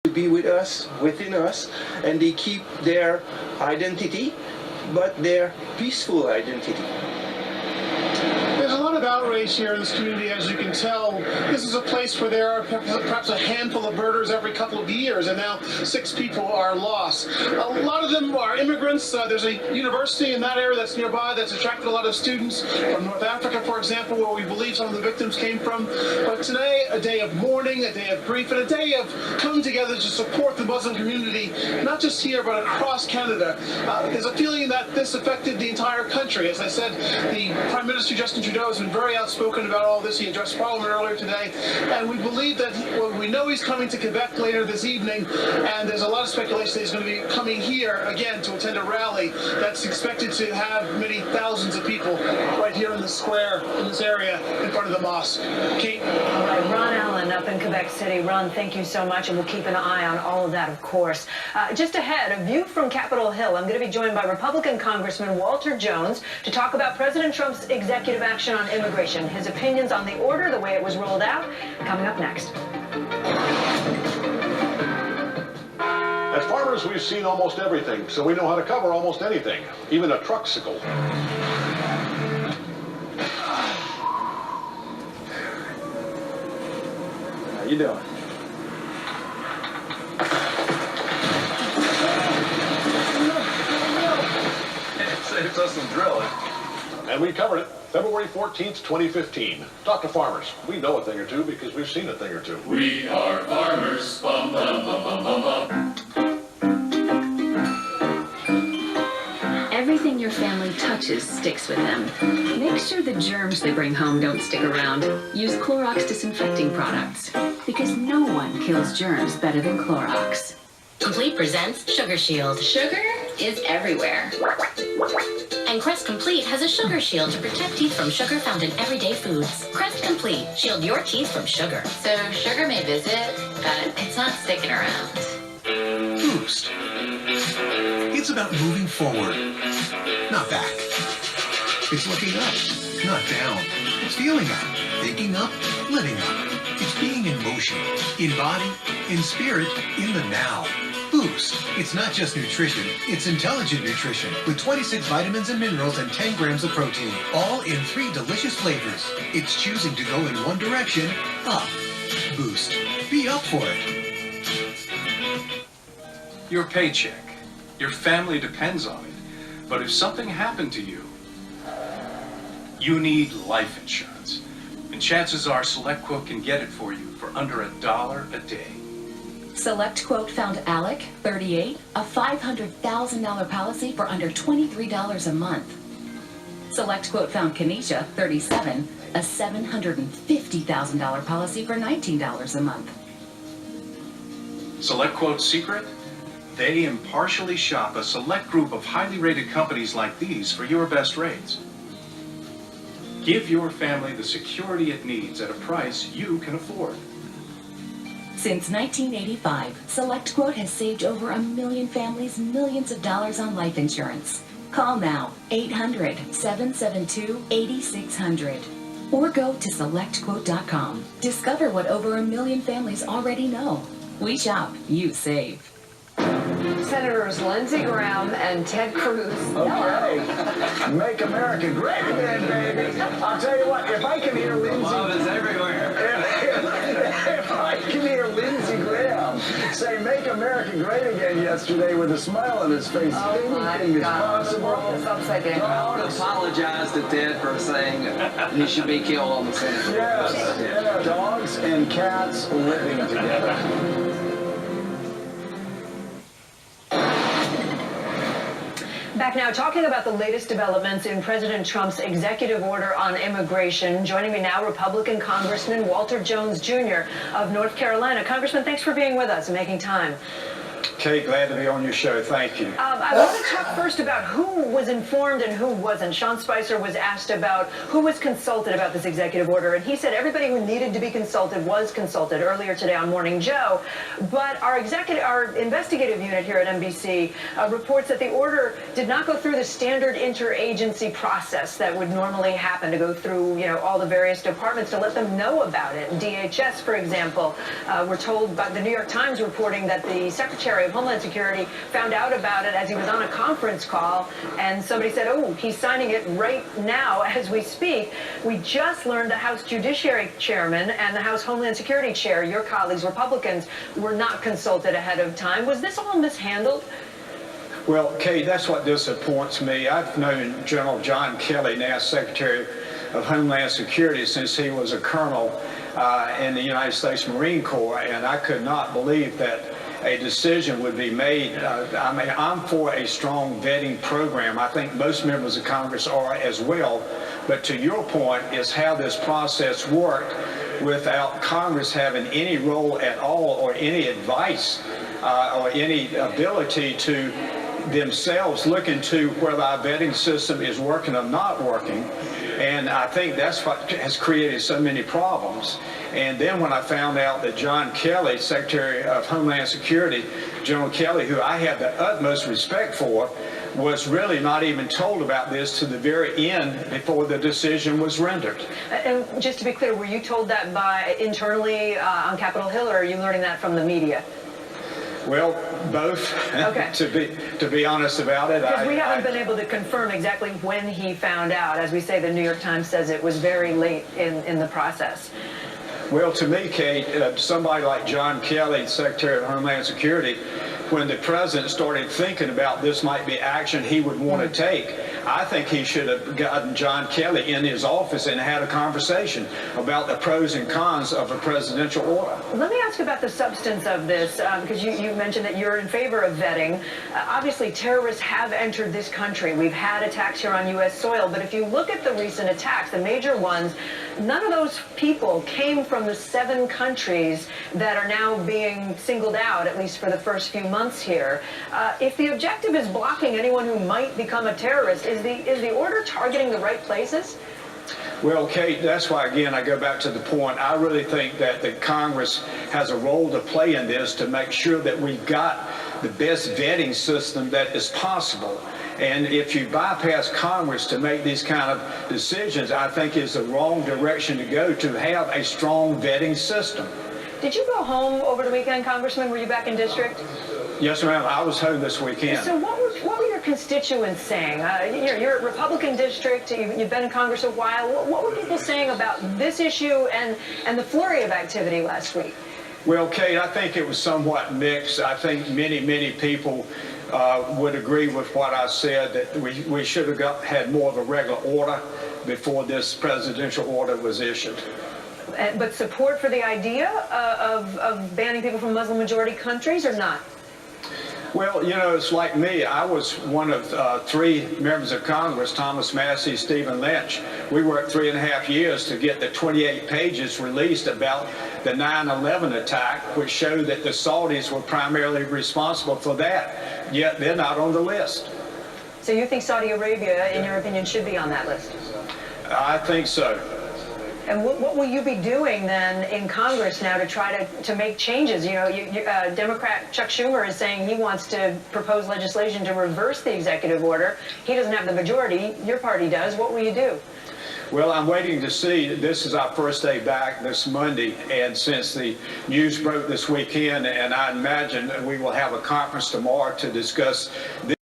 to be with us, within us, and they keep their identity, but their peaceful identity. There's a lot of outrage here in this community, as you can tell. This is a place where there are perhaps a handful of murders every couple of years, and now 6 people are lost. A lot of them are immigrants. There's a university in that area that's nearby that's attracted a lot of students from North Africa, for example, where we believe some of the victims came from. But today, a day of mourning, a day of grief, and a day of coming together to support the Muslim community, not just here, but across Canada. There's a feeling that this affected the entire country. As I said, the Prime Minister, Justin Trudeau, has been very outspoken about all this. He addressed Parliament earlier today, and we believe that we know he's coming to Quebec later this evening, and there's a lot of speculation that he's going to be coming here again to attend a rally that's expected to have many thousands of people right here in the square in this area in front of the mosque. Kate? All right, Ron Allen up in Quebec City. Ron, thank you so much, and we'll keep an eye on all of that, of course. Just ahead, a view from Capitol Hill. I'm going to be joined by Republican Congressman Walter Jones to talk about President Trump's executive action on immigration, his opinions on the order, the way it was rolled out, coming up next. As farmers, we've seen almost everything, so we know how to cover almost anything, even a truxicle. How you doing? Saves us some drilling. And we covered it February 14th, 2015. Talk to farmers. We know a thing or two because we've seen a thing or two. We are farmers. Bum, bum, bum, bum, bum, bum. Everything your family touches sticks with them. Make sure the germs they bring home don't stick around. Use Clorox disinfecting products, because no one kills germs better than Clorox. Complete presents Sugar Shield. Sugar is everywhere. And Crest Complete has a sugar shield to protect teeth from sugar found in everyday foods. Crest Complete, shield your teeth from sugar. So sugar may visit, but it's not sticking around. Boost. It's about moving forward, not back. It's looking up, not down. It's feeling up, thinking up, living up. It's being in motion, in body, in spirit, in the now. Boost. It's not just nutrition, it's intelligent nutrition with 26 vitamins and minerals and 10 grams of protein, all in 3 delicious flavors. It's choosing to go in one direction, up. Boost. Be up for it. Your paycheck. Your family depends on it. But if something happened to you, you need life insurance. And chances are SelectQuote can get it for you for under $1 a day. SelectQuote found Alec, 38, a $500,000 policy for under $23 a month. SelectQuote found Kenesha, 37, a $750,000 policy for $19 a month. SelectQuote's secret? They impartially shop a select group of highly rated companies like these for your best rates. Give your family the security it needs at a price you can afford. Since 1985, SelectQuote has saved over 1 million families millions of dollars on life insurance. Call now, 800-772-8600. Or go to SelectQuote.com. Discover what over 1 million families already know. We shop, you save. Senators Lindsey Graham and Ted Cruz. Okay. Make America great again, baby. I'll tell you what, if I can hear Lindsey... Love is everywhere. If I can hear Lindsey Graham say make America great again yesterday with a smile on his face, anything is possible. It's upside down. I want to apologize to Ted for saying he should be killed on the Senate. Yes, yeah, dogs and cats living together. Back now, talking about the latest developments in President Trump's executive order on immigration. Joining me now, Republican Congressman Walter Jones, Jr. of North Carolina. Congressman, thanks for being with us and making time. Kate, glad to be on your show. Thank you. I want to talk first about who was informed and who wasn't. Sean Spicer was asked about who was consulted about this executive order, and he said everybody who needed to be consulted was consulted earlier today on Morning Joe. But our investigative unit here at NBC reports that the order did not go through the standard interagency process that would normally happen, to go through, all the various departments to let them know about it. DHS, for example, we're told by the New York Times reporting that the Secretary of Homeland Security found out about it as he was on a conference call, and somebody said, oh, he's signing it right now as we speak. We just learned the House Judiciary Chairman and the House Homeland Security Chair, your colleagues, Republicans, were not consulted ahead of time. Was this all mishandled? Well, Kate, that's what disappoints me. I've known General John Kelly, now Secretary of Homeland Security, since he was a colonel in the United States Marine Corps, and I could not believe that a decision would be made. I'm for a strong vetting program. I think most members of Congress are as well. But to your point is how this process worked without Congress having any role at all, or any advice or any ability to themselves look into whether our vetting system is working or not working. And I think that's what has created so many problems. And then when I found out that John Kelly, Secretary of Homeland Security, General Kelly, who I have the utmost respect for, was really not even told about this to the very end before the decision was rendered. And just to be clear, were you told that by internally on Capitol Hill, or are you learning that from the media? Well, both. Okay. to be honest about it. Because we haven't been able to confirm exactly when he found out. As we say, the New York Times says it was very late in the process. Well, to me, Kate, somebody like John Kelly, Secretary of Homeland Security, when the president started thinking about this might be action he would want to take, I think he should have gotten John Kelly in his office and had a conversation about the pros and cons of a presidential order. Let me ask about the substance of this, because you mentioned that you're in favor of vetting. Obviously, terrorists have entered this country. We've had attacks here on U.S. soil, but if you look at the recent attacks, the major ones, none of those people came from the 7 countries that are now being singled out, at least for the first few months here. If the objective is blocking anyone who might become a terrorist, is the order targeting the right places? Well, Kate, that's why, again, I go back to the point. I really think that the Congress has a role to play in this to make sure that we've got the best vetting system that is possible. And if you bypass Congress to make these kind of decisions, I think is the wrong direction to go, to have a strong vetting system. Did you go home over the weekend, Congressman? Were you back in district? Yes, ma'am. I was home this weekend. So what were your constituents saying? You're a Republican district. You've been in Congress a while. What were people saying about this issue and the flurry of activity last week? Well, Kate, I think it was somewhat mixed. I think many people would agree with what I said, that we should have had more of a regular order before this presidential order was issued. But support for the idea of banning people from Muslim-majority countries, or not? Well, it's like me. I was one of 3 members of Congress, Thomas Massey, Stephen Lynch. We worked 3.5 years to get the 28 pages released about the 9/11 attack, which showed that the Saudis were primarily responsible for that, yet they're not on the list. So you think Saudi Arabia, in your opinion, should be on that list? I think so. And what will you be doing then in Congress now to try to make changes? Democrat Chuck Schumer is saying he wants to propose legislation to reverse the executive order. He doesn't have the majority. Your party does. What will you do? Well, I'm waiting to see. This is our first day back this Monday, and since the news broke this weekend, and I imagine that we will have a conference tomorrow to discuss this.